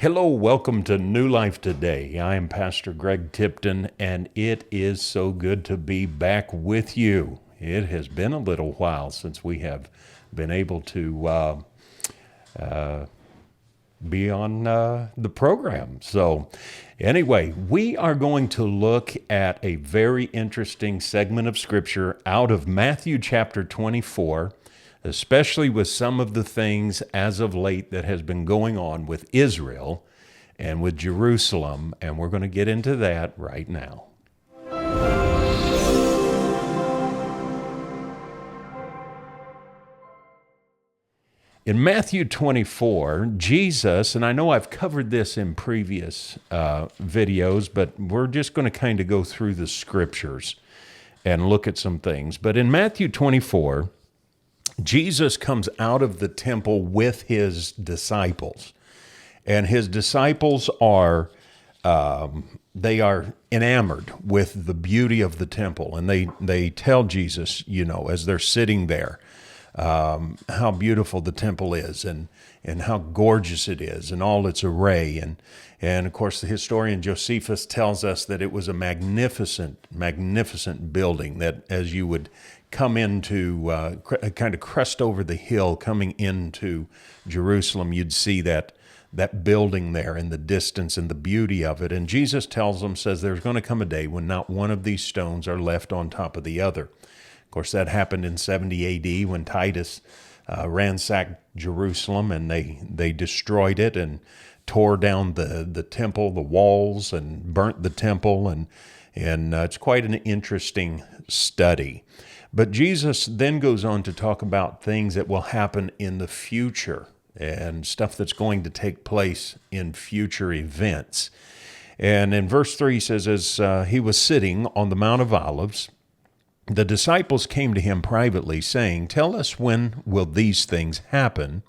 Hello, welcome to New Life Today. I am Pastor Gregg Tipton, and it is so good to be back with you. It has been a little while since we have been able to be on the program. So anyway, we are going to look at a very interesting segment of Scripture out of Matthew chapter 24, especially with some of the things as of late that has been going on with Israel and with Jerusalem, and we're going to get into that right now. In Matthew 24, Jesus, and I know I've covered this in previous videos, but we're just going to kind of go through the scriptures and look at some things. But in Matthew 24, Jesus comes out of the temple with his disciples, and his disciples are they are enamored with the beauty of the temple, and they tell Jesus, as they're sitting there, how beautiful the temple is and how gorgeous it is and all its array. And of course, the historian Josephus tells us that it was a magnificent, magnificent building that as you would come into, kind of crest over the hill coming into Jerusalem, you'd see that building there in the distance and the beauty of it. And Jesus tells them, says there's going to come a day when not one of these stones are left on top of the other. Of course, that happened in 70 A.D. when Titus ransacked Jerusalem, and they destroyed it and tore down the temple, the walls, and burnt the temple, and it's quite an interesting study. But Jesus then goes on to talk about things that will happen in the future and stuff that's going to take place in future events. And in verse 3 he says, as he was sitting on the Mount of Olives, the disciples came to him privately, saying, "Tell us, when will these things happen,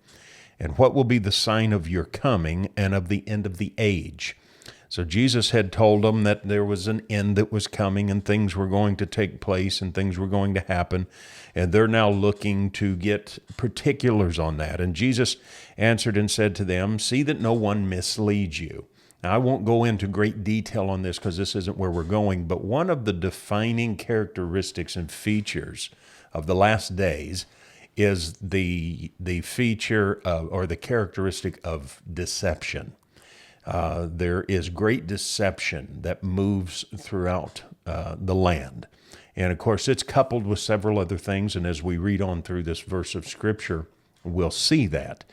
and what will be the sign of your coming and of the end of the age?" So Jesus had told them that there was an end that was coming, and things were going to take place, and things were going to happen, and they're now looking to get particulars on that. And Jesus answered and said to them, "See that no one misleads you." Now, I won't go into great detail on this because this isn't where we're going, but one of the defining characteristics and features of the last days is the feature or the characteristic of deception. There is great deception that moves throughout the land. And of course, it's coupled with several other things, and as we read on through this verse of Scripture, we'll see that.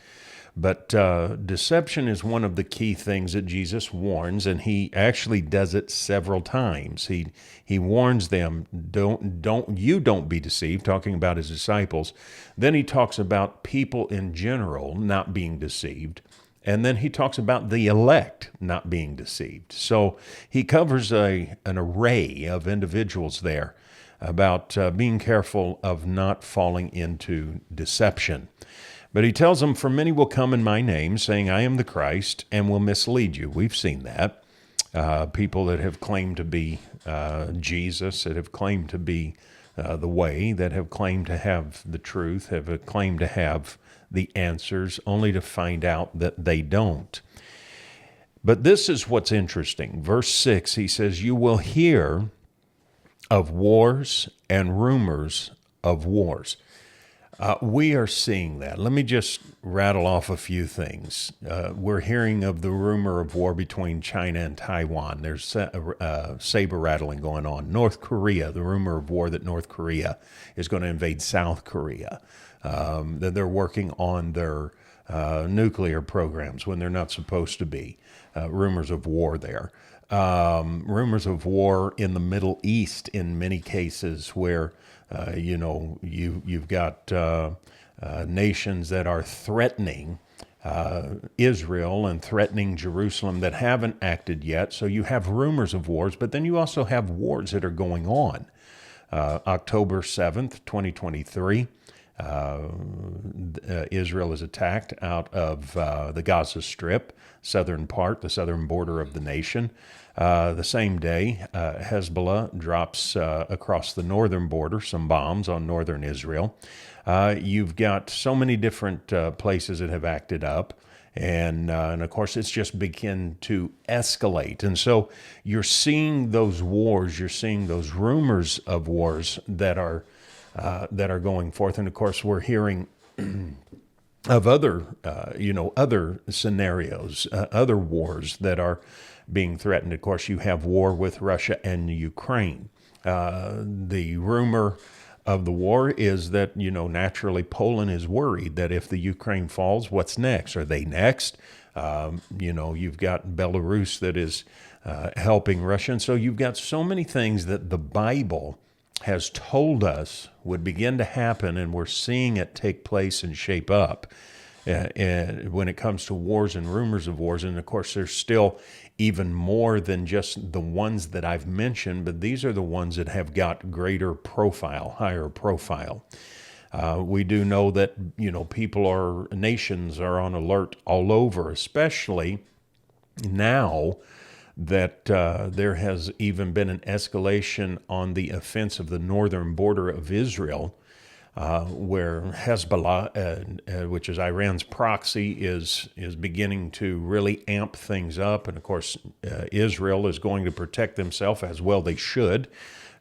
But deception is one of the key things that Jesus warns, and he actually does it several times. He warns them, don't be deceived, talking about his disciples. Then he talks about people in general not being deceived. And then he talks about the elect not being deceived. So he covers an array of individuals there about being careful of not falling into deception. But he tells them, "For many will come in my name, saying, 'I am the Christ,' and will mislead you." We've seen that. People that have claimed to be Jesus, that have claimed to be the way, that have claimed to have the truth, have claimed to have the answers, only to find out that they don't. But this is what's interesting. Verse 6, he says, "You will hear of wars and rumors of wars." We are seeing that. Let me just rattle off a few things. We're hearing of the rumor of war between China and Taiwan. There's saber rattling going on. North Korea, the rumor of war that North Korea is going to invade South Korea. That they're working on their nuclear programs when they're not supposed to be. Rumors of war there. Rumors of war in the Middle East in many cases where you've got nations that are threatening Israel and threatening Jerusalem that haven't acted yet. So you have rumors of wars, but then you also have wars that are going on. October 7th, 2023, Israel is attacked out of the Gaza Strip, southern part, the southern border of the nation. The same day, Hezbollah drops across the northern border some bombs on northern Israel. You've got so many different places that have acted up. And of course, it's just begin to escalate. And so you're seeing those wars, you're seeing those rumors of wars that are going forth. And of course, we're hearing of other, other scenarios, other wars that are being threatened. Of course, you have war with Russia and Ukraine. The rumor of the war is that, naturally Poland is worried that if the Ukraine falls, what's next? Are they next? You've got Belarus that is helping Russia. And so you've got so many things that the Bible has told us would begin to happen, and we're seeing it take place and shape up when it comes to wars and rumors of wars. And of course, there's still even more than just the ones that I've mentioned, but these are the ones that have got greater profile, higher profile. We do know that, nations are on alert all over, especially now that there has even been an escalation on the offense of the northern border of Israel, where Hezbollah, which is Iran's proxy, is beginning to really amp things up. And of course, Israel is going to protect themselves, as well they should.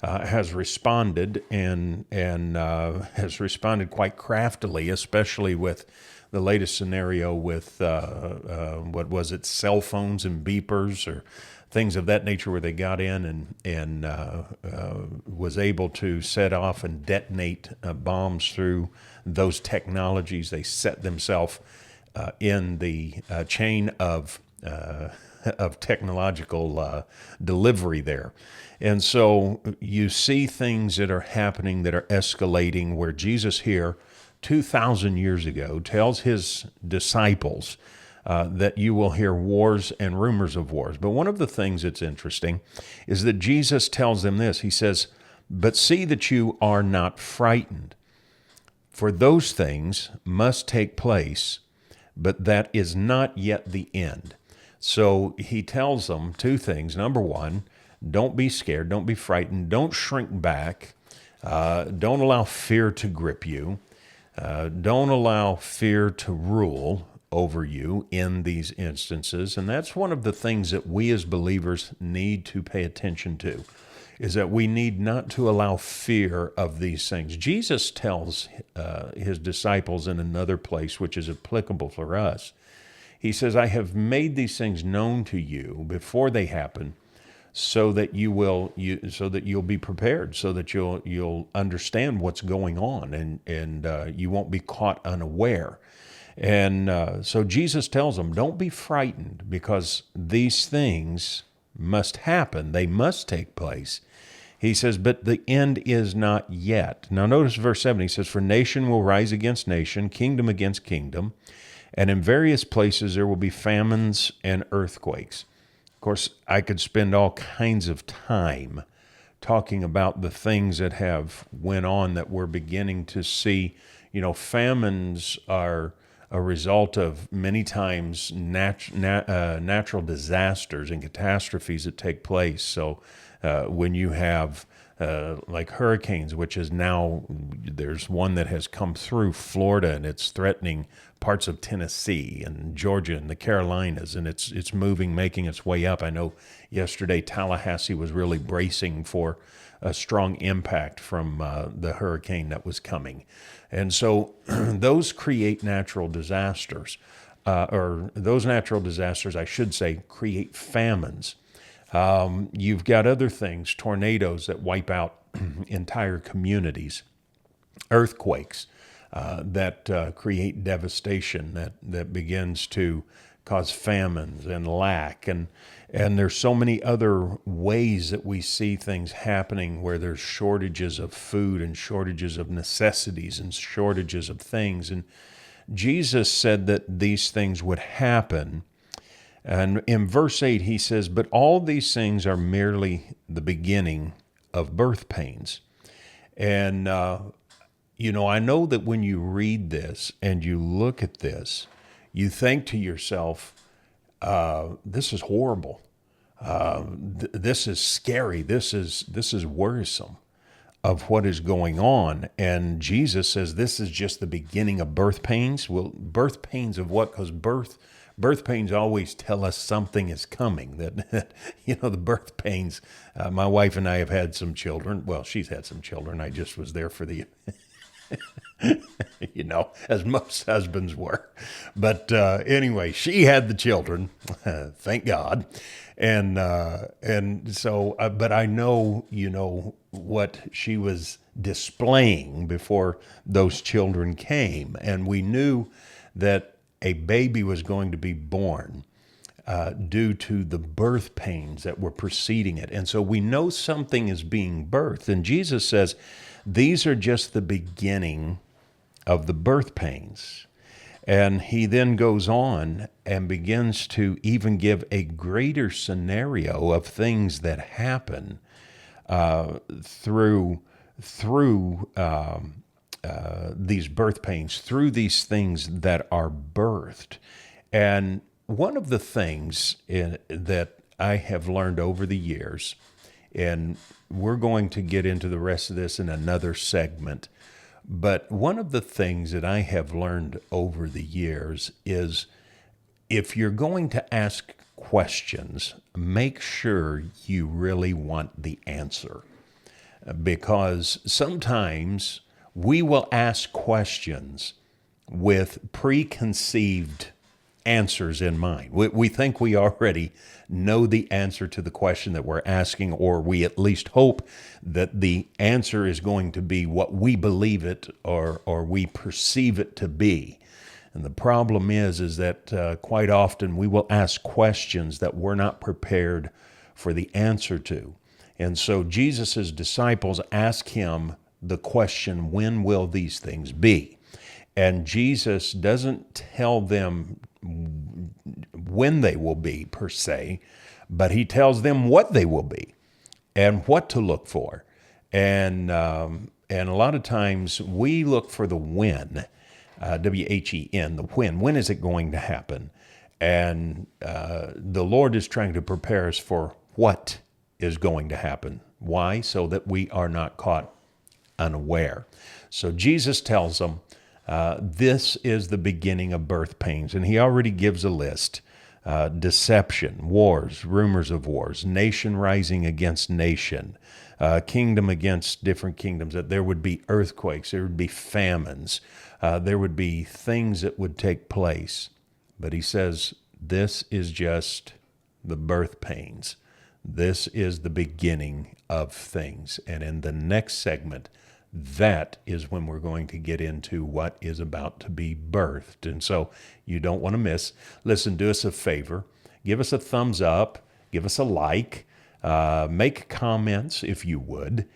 Has responded and has responded quite craftily, especially with the latest scenario with cell phones and beepers or things of that nature, where they got in and was able to set off and detonate bombs through those technologies. They set themselves in the chain of technological delivery there. And so you see things that are happening that are escalating, where Jesus here 2,000 years ago tells his disciples that you will hear wars and rumors of wars. But one of the things that's interesting is that Jesus tells them this. He says, "But see that you are not frightened, for those things must take place, but that is not yet the end." So he tells them two things. Number one, don't be scared, don't be frightened, don't shrink back, don't allow fear to grip you, don't allow fear to rule over you in these instances. And that's one of the things that we as believers need to pay attention to, is that we need not to allow fear of these things. Jesus tells his disciples in another place, which is applicable for us. He says, "I have made these things known to you before they happen, so that you'll be prepared, so that you'll understand what's going on, and you won't be caught unaware." And so Jesus tells them, don't be frightened, because these things must happen. They must take place. He says, but the end is not yet. Now notice verse 7. He says, "For nation will rise against nation, kingdom against kingdom, and in various places there will be famines and earthquakes." Of course, I could spend all kinds of time talking about the things that have went on that we're beginning to see. Famines are a result of many times natural disasters and catastrophes that take place. So when you have like hurricanes, which is now, there's one that has come through Florida, and it's threatening parts of Tennessee and Georgia and the Carolinas, and it's moving, making its way up. I know yesterday Tallahassee was really bracing for a strong impact from the hurricane that was coming. And so those create natural disasters, or those natural disasters, I should say, create famines. You've got other things, tornadoes that wipe out entire communities, earthquakes that create devastation, that begins to cause famines and lack. And there's so many other ways that we see things happening, where there's shortages of food and shortages of necessities and shortages of things. And Jesus said that these things would happen. And in verse 8, he says, "But all these things are merely the beginning of birth pains." And, I know that when you read this and you look at this, you think to yourself, this is horrible. This is scary. This is worrisome. of what is going on. And Jesus says this is just the beginning of birth pains. Well, birth pains of what? Because birth pains always tell us something is coming. That the birth pains. My wife and I have had some children. Well, she's had some children. I just was there for the as most husbands were. But anyway, she had the children, thank God. And so, but I know, what she was displaying before those children came. And we knew that a baby was going to be born due to the birth pains that were preceding it. And so we know something is being birthed. And Jesus says, these are just the beginning of the birth pains. And he then goes on and begins to even give a greater scenario of things that happen through these birth pains, through these things that are birthed. And one of the things that I have learned over the years, and we're going to get into the rest of this in another segment, but one of the things that I have learned over the years is if you're going to ask questions, make sure you really want the answer. Because sometimes we will ask questions with preconceived answers in mind. We think we already know the answer to the question that we're asking, or we at least hope that the answer is going to be what we believe it or we perceive it to be. And the problem is that quite often we will ask questions that we're not prepared for the answer to. And so Jesus' disciples ask him the question, when will these things be? And Jesus doesn't tell them when they will be per se, but he tells them what they will be and what to look for. And a lot of times we look for the when, W-H-E-N, the when. When is it going to happen? And the Lord is trying to prepare us for what is going to happen. Why? So that we are not caught unaware. So Jesus tells them, this is the beginning of birth pains. And he already gives a list. Deception, wars, rumors of wars, nation rising against nation, kingdom against different kingdoms, that there would be earthquakes, there would be famines, there would be things that would take place. But he says, this is just the birth pains. This is the beginning of things. And in the next segment, that is when we're going to get into what is about to be birthed. And so you don't want to miss. Listen, do us a favor. Give us a thumbs up. Give us a like. Make comments if you would.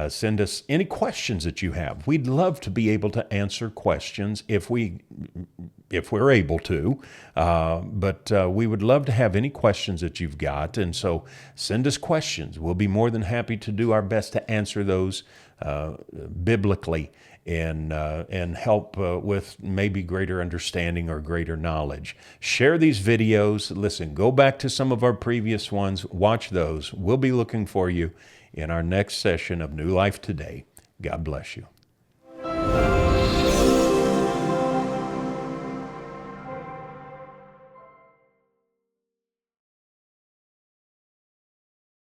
Send us any questions that you have. We'd love to be able to answer questions if we're able to. But we would love to have any questions that you've got. And so send us questions. We'll be more than happy to do our best to answer those biblically and help with maybe greater understanding or greater knowledge. Share these videos. Listen, go back to some of our previous ones. Watch those. We'll be looking for you in our next session of New Life Today. God bless you.